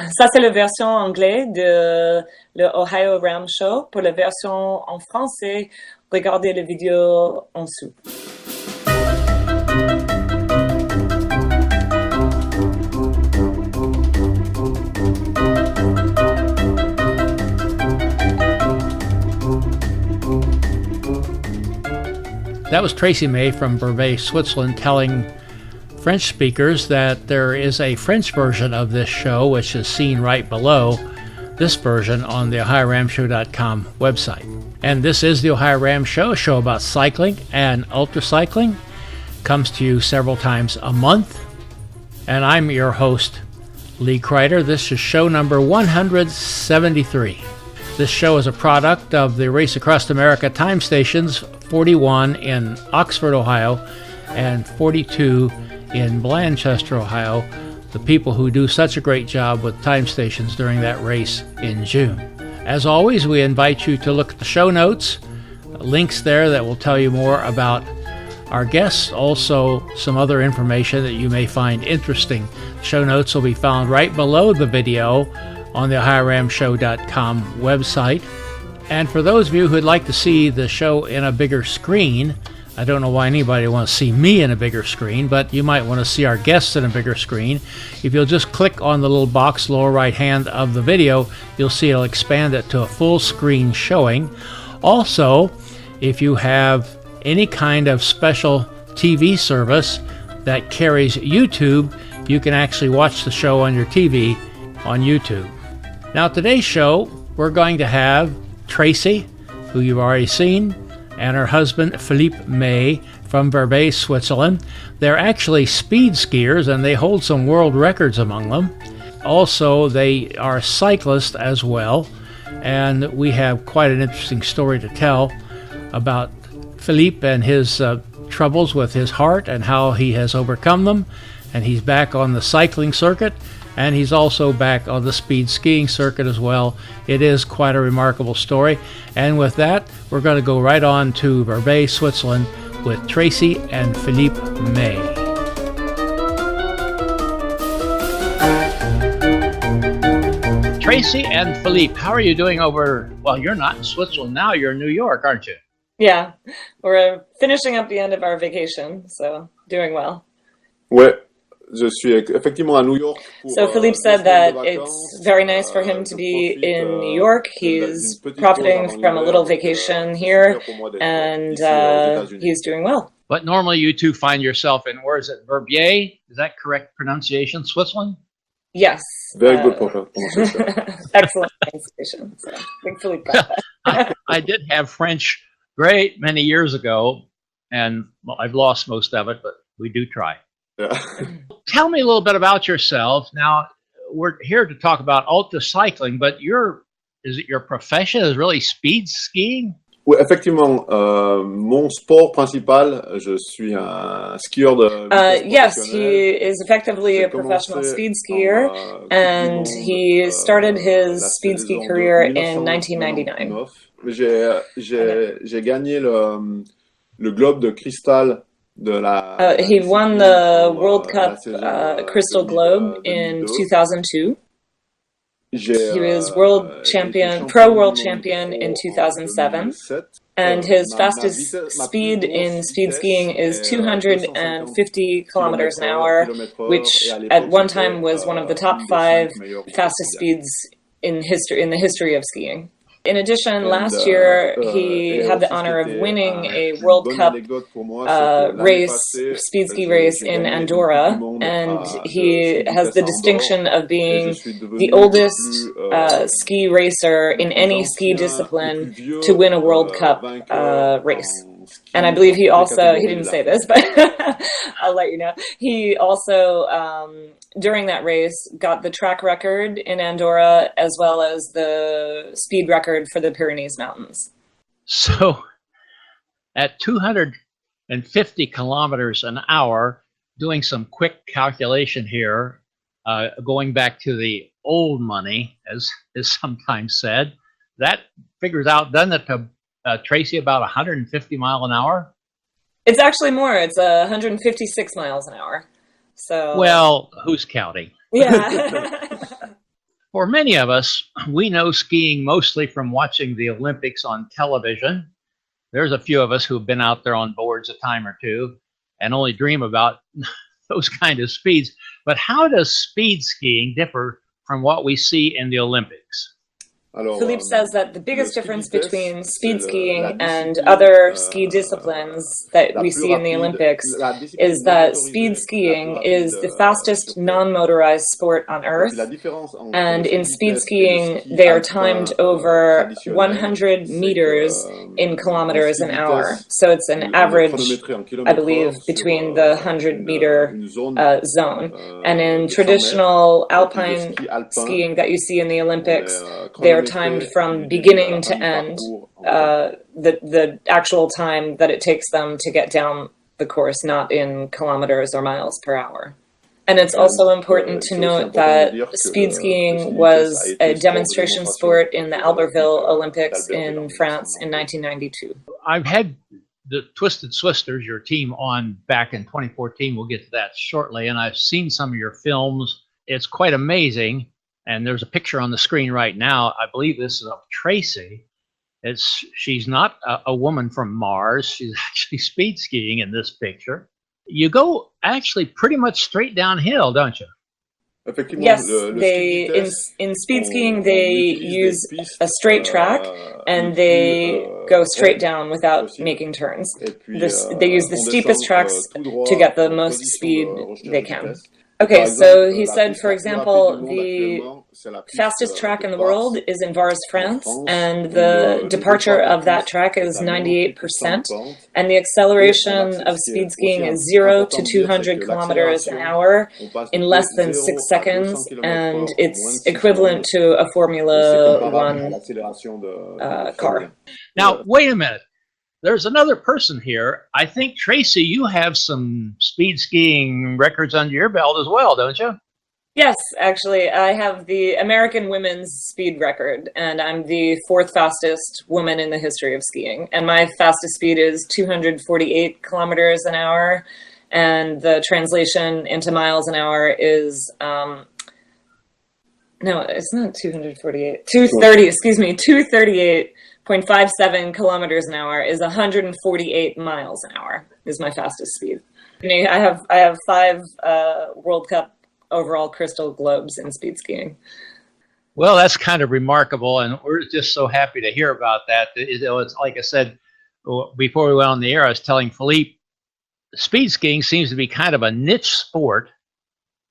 Ça, c'est la version anglaise de le Ohio Ram Show. Pour la version en français, regardez la vidéo en dessous. That was Tracy May from Vevey, Switzerland, telling French speakers that there is a French version of this show, which is seen right below this version on the OhioRamShow.com website. And this is the Ohio Ram Show, a show about cycling and ultracycling. Comes to you several times a month. And I'm your host, Lee Kreider. This is show number 173. This show is a product of the Race Across America time stations, 41 in Oxford, Ohio, and 42 in Blanchester, Ohio, the people who do such a great job with time stations during that race in June. As always, we invite you to look at the show notes, links there that will tell you more about our guests, also some other information that you may find interesting. Show notes will be found right below the video on the OhioRamShow.com website. And for those of you who'd like to see the show in a bigger screen, I don't know why anybody wants to see me in a bigger screen, but you might want to see our guests in a bigger screen. If you'll just click on the little box lower right hand of the video, you'll see it'll expand it to a full screen showing. Also, if you have any kind of special TV service that carries YouTube, you can actually watch the show on your TV on YouTube. Now, today's show, we're going to have Tracy, who you've already seen, and her husband, Philippe May, from Vevey, Switzerland. They're actually speed skiers, and they hold some world records among them. Also, they are cyclists as well, and we have quite an interesting story to tell about Philippe and his troubles with his heart and how he has overcome them, and he's back on the cycling circuit. And he's also back on the speed skiing circuit as well. It is quite a remarkable story. And with that, we're going to go right on to Vevey, Switzerland with Tracy and Philippe May. Tracy and Philippe, how are you doing over, well, you're not in Switzerland now, you're in New York, aren't you? Yeah, we're finishing up the end of our vacation, so doing well. Ouais. Je suis effectivement à New York. So Philippe said that it's very nice for him to be in New York. He's profiting from a little vacation here, and he's doing well. But normally you two find yourself in, where is it, Verbier? Is that correct pronunciation, Switzerland? Yes. Very good pronunciation. Excellent pronunciation. So I think Philippe got that. I did have French great many years ago, and well, I've lost most of it, but we do try. Yeah. Tell me a little bit about yourself. Now, we're here to talk about ultracycling, but is it your profession is really speed skiing? Oui, effectivement, mon sport principal, je suis un skieur de yes, he is effectively a professional speed skier, and he started his speed ski career in 1999. J'ai gagné le globe de cristal. He won the World Cup Crystal Globe in 2002. He was pro world champion in 2007. And his fastest speed in speed skiing is 250 kilometers an hour, which at one time was one of the top 5 fastest speeds in the history of skiing. In addition, last year he had the honor of winning a World Cup speed ski race in Andorra, and he has the distinction of being the oldest ski racer in any ski discipline to win a World Cup race. And I believe he didn't say this, but I'll let you know. He also, during that race, got the track record in Andorra as well as the speed record for the Pyrenees Mountains. So at 250 kilometers an hour, doing some quick calculation here, going back to the old money, as is sometimes said, that figures out, doesn't it, to Tracy, about 150 mile an hour? It's actually more. It's 156 miles an hour. So well, who's counting? Yeah. For many of us, we know skiing mostly from watching the Olympics on television. There's a few of us who've been out there on boards a time or two and only dream about those kind of speeds. But how does speed skiing differ from what we see in the Olympics? Philippe says that the biggest difference between speed skiing and other ski disciplines that we see in the Olympics is that speed skiing is the fastest non-motorized sport on Earth, and in speed skiing they are timed over 100 meters in kilometers an hour. So it's an average, I believe, between the 100-meter zone. And in traditional alpine skiing that you see in the Olympics, they are timed from beginning to end, the actual time that it takes them to get down the course, not in kilometers or miles per hour. And it's also important to note that speed skiing was a demonstration sport in the Albertville Olympics in France in 1992. I've had the Twisted Swissters, your team, on back in 2014. We'll get to that shortly. And I've seen some of your films. It's quite amazing. And there's a picture on the screen right now. I believe this is of Tracy. She's not a woman from Mars. She's actually speed skiing in this picture. You go actually pretty much straight downhill, don't you? Yes, in speed skiing they use a straight track and they go straight down without making turns. They use the steepest tracks to get the most speed they can. Okay, so he said, for example, the fastest track in the world is in Vars, France, and the departure of that track is 98%, and the acceleration of speed skiing is 0 to 200 kilometers an hour in less than 6 seconds, and it's equivalent to a Formula One car. Now, wait a minute. There's another person here. I think, Tracy, you have some speed skiing records under your belt as well, don't you? Yes, actually, I have the American women's speed record, and I'm the 4th fastest woman in the history of skiing. And my fastest speed is 248 kilometers an hour, and the translation into miles an hour is, no, it's not 248, 230, excuse me, 238.57 kilometers an hour is 148 miles an hour is my fastest speed. I have 5 World Cup overall crystal globes in speed skiing. Well, that's kind of remarkable, and we're just so happy to hear about that. It's like I said before we went on the air, I was telling Philippe, speed skiing seems to be kind of a niche sport,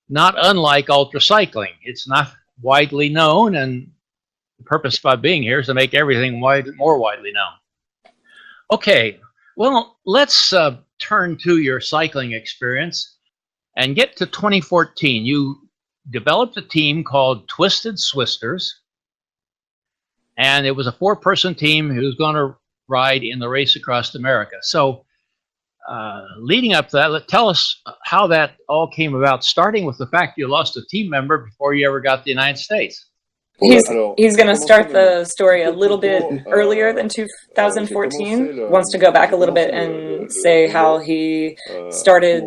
not unlike UltraCycling. It's not widely known, and the purpose by being here is to make everything more widely known. Okay, well, let's turn to your cycling experience and get to 2014. You developed a team called Twisted Swissters, and it was a 4-person team who was going to ride in the race across America. So leading up to that, tell us how that all came about, starting with the fact you lost a team member before you ever got to the United States. He's going to start the story a little bit earlier than 2014. Wants to go back a little bit and say how he started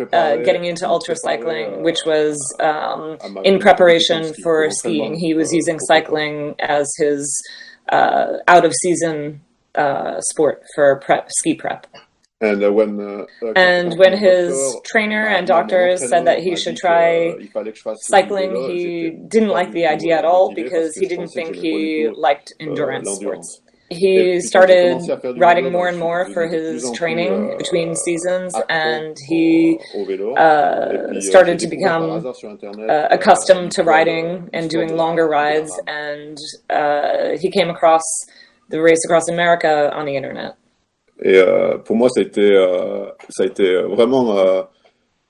getting into UltraCycling, which was in preparation for skiing. He was using cycling as his out-of-season sport for ski prep. And when his trainer and doctors said that he should try cycling, he didn't like the idea at all because he didn't think he liked endurance sports. He started riding more and more for his training between seasons, and he started to become accustomed to riding and doing longer rides, and he came across the Race Across America on the internet. Et pour moi, ça a été vraiment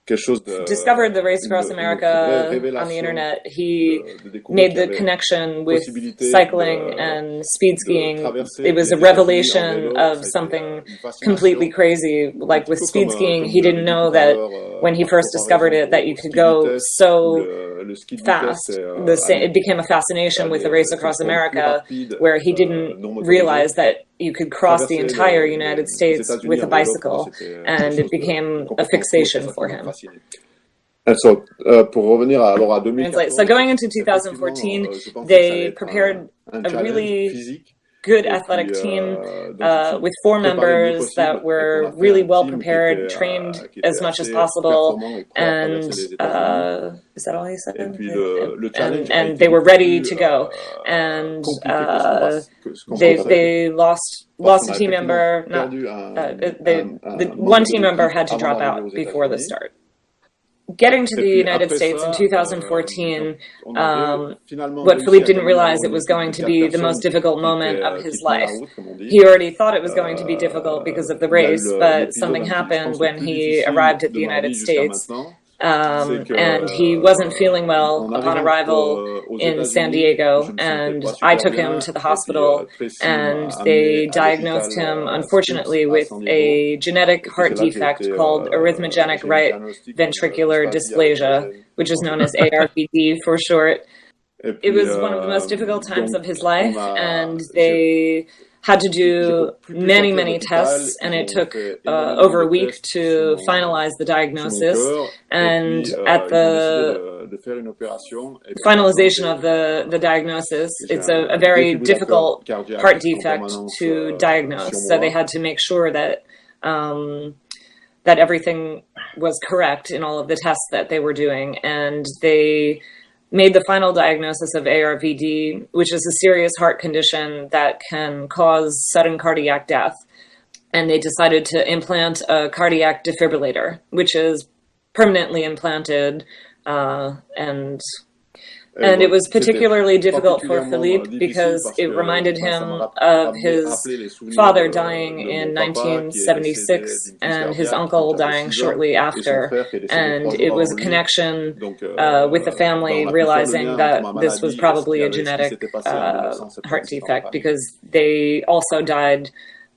quelque chose de... Discovered the Race Across America on the internet. He made the connection with cycling and speed skiing. It was a revelation of something completely crazy. Like with speed skiing, he didn't know that when he first discovered it, that you could go so fast. It became a fascination with the Race Across America, where he didn't realize that you could cross the entire United States with a bicycle, and it became a fixation for him. So, pour revenir alors à 2014, So going into 2014, they prepared a really good athletic team with 4 members that were really well prepared, trained as much as possible, and is that all he said? And they were ready to go. And they lost a team member. One team member had to drop out before the start. Getting to the United States in 2014, what Philippe didn't realize it was going to be the most difficult moment of his life. He already thought it was going to be difficult because of the race, but something happened when he arrived at the United States. And he wasn't feeling well upon arrival in San Diego, and I took him to the hospital, and they diagnosed him, unfortunately, with a genetic heart defect called arrhythmogenic right ventricular dysplasia, which is known as ARVD for short. It was one of the most difficult times of his life, and they had to do many tests, and it took over a week to finalize the diagnosis. And at the finalization of the diagnosis, it's a very difficult heart defect to diagnose. So they had to make sure that that everything was correct in all of the tests that they were doing, and they made the final diagnosis of ARVD, which is a serious heart condition that can cause sudden cardiac death. And they decided to implant a cardiac defibrillator, which is permanently implanted, and it was particularly difficult for Philippe because it reminded him of his father dying in 1976 and his uncle dying shortly after. And it was a connection with the family realizing that this was probably a genetic heart defect, because they also died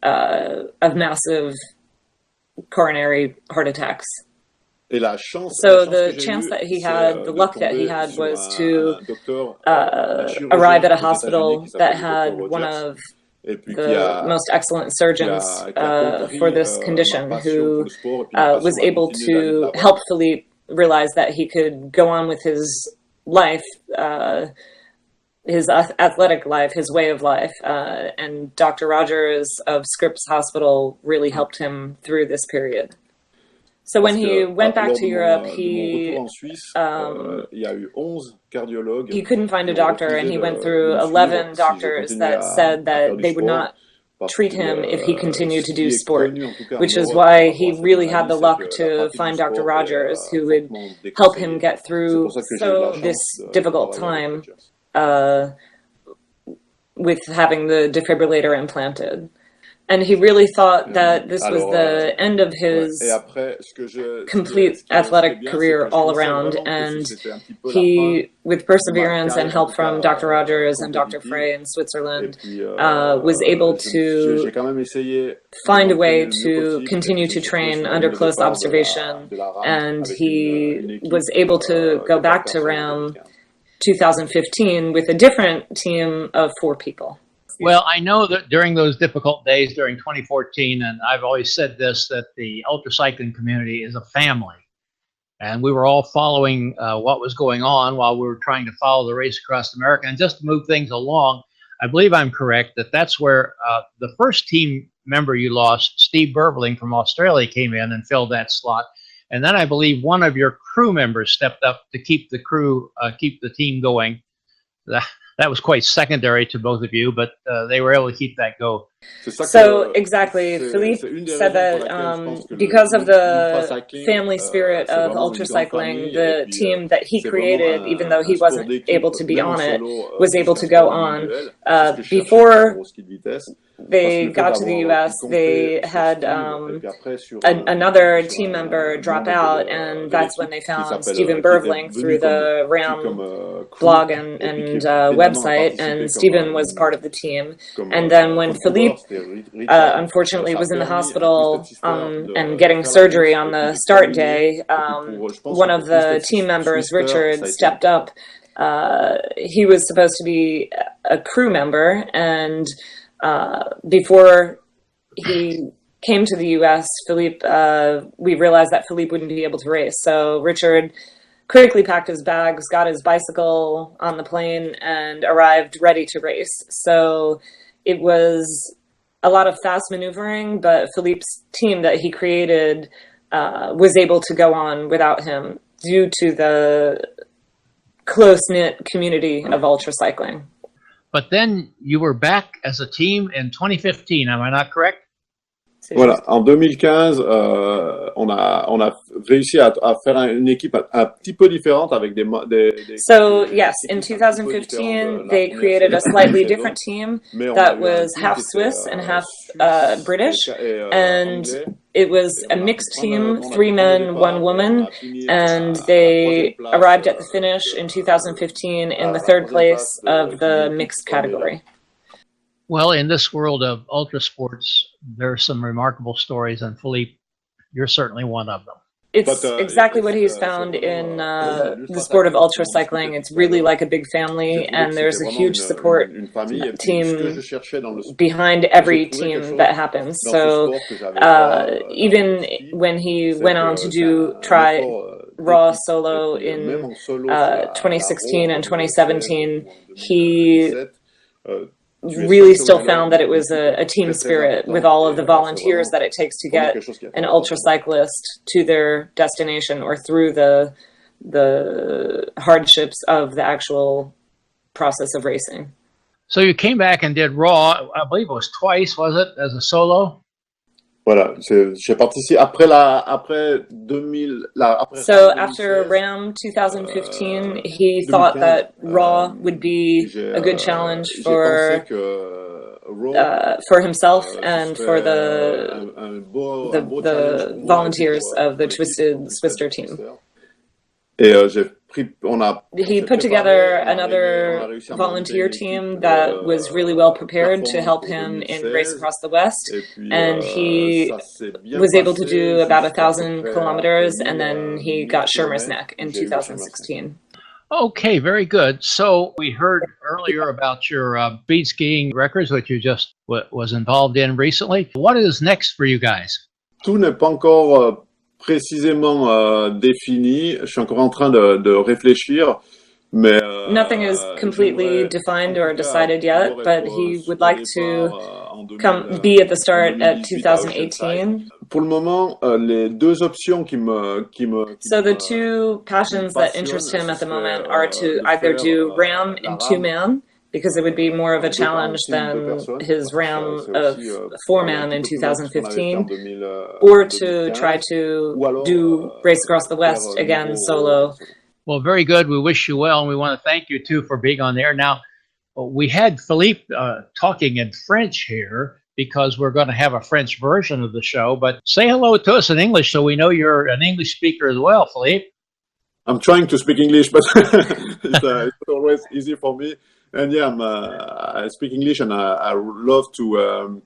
of massive coronary heart attacks. So the chance that he had, the luck that he had, was to arrive at a hospital that had one of the most excellent surgeons for this condition, who was able to help Philippe realize that he could go on with his life, his athletic life, his way of life. And Dr. Rogers of Scripps Hospital really helped him through this period. So when he went back to Europe, he couldn't find a doctor, and he went through 11 doctors that said that they would not treat him if he continued to do sport, which is why he really had the luck to find Dr. Rogers, who would help him get through this difficult time with having the defibrillator implanted. And he really thought that this was the end of his complete athletic career all around. And he, with perseverance and help from Dr. Rogers and Dr. Frey in Switzerland, was able to find a way to continue to train under close observation. And he was able to go back to RAAM 2015 with a different team of 4 people. Well, I know that during those difficult days during 2014, and I've always said this, that the UltraCycling community is a family. And we were all following what was going on while we were trying to follow the race across America. And just to move things along, I believe I'm correct that that's where the first team member you lost, Steve Burbling from Australia, came in and filled that slot. And then I believe one of your crew members stepped up to keep the crew, keep the team going. That was quite secondary to both of you, but they were able to keep that go. So exactly, Philippe said that because of the family spirit of UltraCycling, the team that he created, even though he wasn't able to be on it, was able to go on. Before they got to the U.S., they had another team member drop out, and that's when they found Stephen Burbling through the RAAM blog and website, and Stephen was part of the team. And then when Philippe unfortunately was in the hospital and getting surgery on the start day, one of the team members, Richard, stepped up. He was supposed to be a crew member, and before he came to the U.S., Philippe, we realized that Philippe wouldn't be able to race. So Richard quickly packed his bags, got his bicycle on the plane, and arrived ready to race. So it was a lot of fast maneuvering, but Philippe's team that he created was able to go on without him due to the close-knit community of UltraCycling. But then you were back as a team in 2015, am I not correct? Voilà, en 2015, on a réussi à faire une équipe un petit peu différente avec des So yes, in 2015 they created a slightly different team that was half Swiss and half British, and it was a mixed team, 3 men, 1 woman, and they arrived at the finish in 2015 in the 3rd place of the mixed category. Well, in this world of ultra sports, there are some remarkable stories, and Philippe, you're certainly one of them. It's exactly what he's found in the sport of UltraCycling. It's really like a big family, and there's a huge support team behind every team that happens. So even when he went on to try raw solo in 2016 and 2017, he really still found that it was a team spirit with all of the volunteers that it takes to get an ultra cyclist to their destination or through the hardships of the actual process of racing. So you came back and did Raw, I believe it was twice, was it, as a solo? Voilà, j'ai participé après 2000. So after RAM 2015, he thought that Raw would be a good challenge for himself and for the volunteers of the Twisted Swissters team. He put together another volunteer team that was really well prepared to help him in Race Across the West, and he was able to do about 1,000 kilometers, and then he got Schirmer's Neck in 2016. Okay, very good. So we heard earlier about your speed skiing records, which you just was involved in recently. What is next for you guys? Tout n'est pas encore précisément défini. Je suis encore en train de réfléchir, mais nothing is completely defined or decided yet, but he would like to be at the start at 2018. Pour le moment, les 2 options qui me So the 2 passions that interest him at the moment are to either do RAM in 2-man, because it would be more of a challenge than his RAM of 4-man in 2015, or to try to do Race Across the West again solo. Well, very good. We wish you well, and we want to thank you, too, for being on there. Now, we had Philippe talking in French here because we're going to have a French version of the show, but say hello to us in English so we know you're an English speaker as well, Philippe. I'm trying to speak English, but it's not always easy for me. And yeah, I speak English, and I love to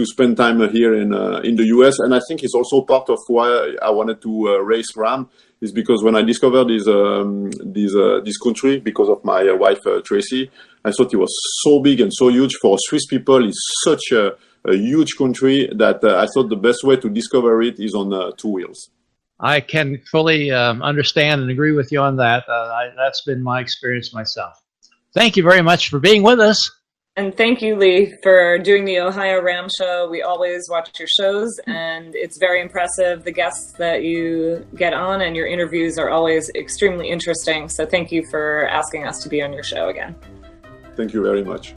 spend time here in the US. And I think it's also part of why I wanted to race RAM, is because when I discovered this country, because of my wife Tracy, I thought it was so big and so huge for Swiss people. It's such a huge country that I thought the best way to discover it is on 2 wheels. I can fully understand and agree with you on that. That's been my experience myself. Thank you very much for being with us. And thank you, Lee, for doing the Ohio Ram Show. We always watch your shows, and it's very impressive, the guests that you get on, and your interviews are always extremely interesting. So thank you for asking us to be on your show again. Thank you very much.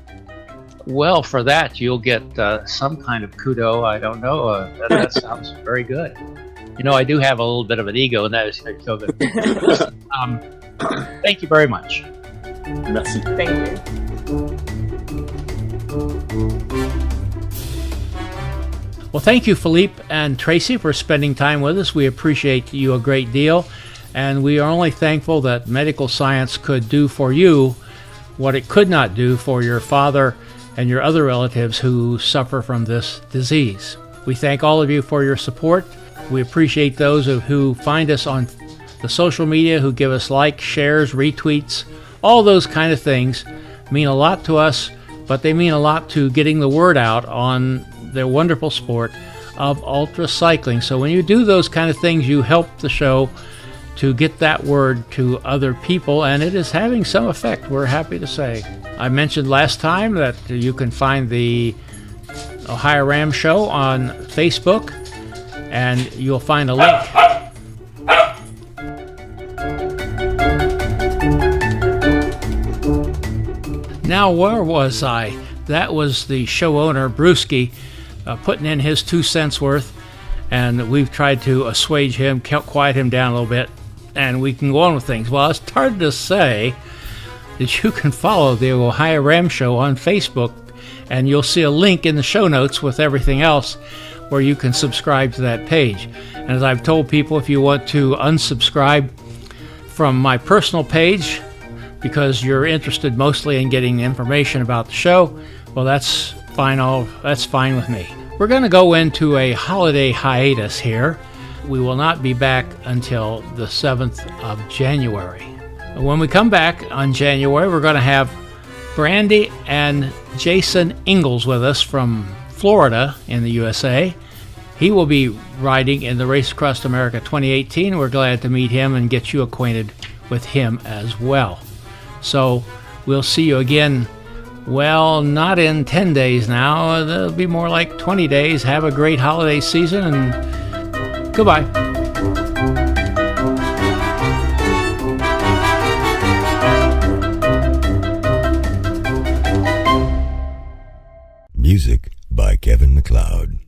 Well, for that, you'll get some kind of kudo. I don't know. That sounds very good. You know, I do have a little bit of an ego, and that is so good. Thank you very much. Merci. Thank you. Well, thank you, Philippe and Tracy, for spending time with us. We appreciate you a great deal, and we are only thankful that medical science could do for you what it could not do for your father and your other relatives who suffer from this disease. We thank all of you for your support. We appreciate those who find us on the social media, who give us likes, shares, retweets. All those kind of things mean a lot to us, but they mean a lot to getting the word out on the wonderful sport of ultra cycling. So when you do those kind of things, you help the show to get that word to other people, and it is having some effect, we're happy to say. I mentioned last time that you can find the Ohio Ram Show on Facebook, and you'll find a link. Now, where was I? That was the show owner, Brewski, putting in his 2 cents worth, and we've tried to assuage him, quiet him down a little bit, and we can go on with things. Well, it's hard to say that you can follow the Ohio Ram Show on Facebook, and you'll see a link in the show notes with everything else where you can subscribe to that page. And as I've told people, if you want to unsubscribe from my personal page because you're interested mostly in getting information about the show, well, that's fine. That's fine with me. We're going to go into a holiday hiatus here. We will not be back until the 7th of January. When we come back on January, we're going to have Brandy and Jason Ingalls with us from Florida in the USA. He will be riding in the Race Across America 2018. We're glad to meet him and get you acquainted with him as well. So we'll see you again, well, not in 10 days now. It'll be more like 20 days. Have a great holiday season, and goodbye. Music by Kevin MacLeod.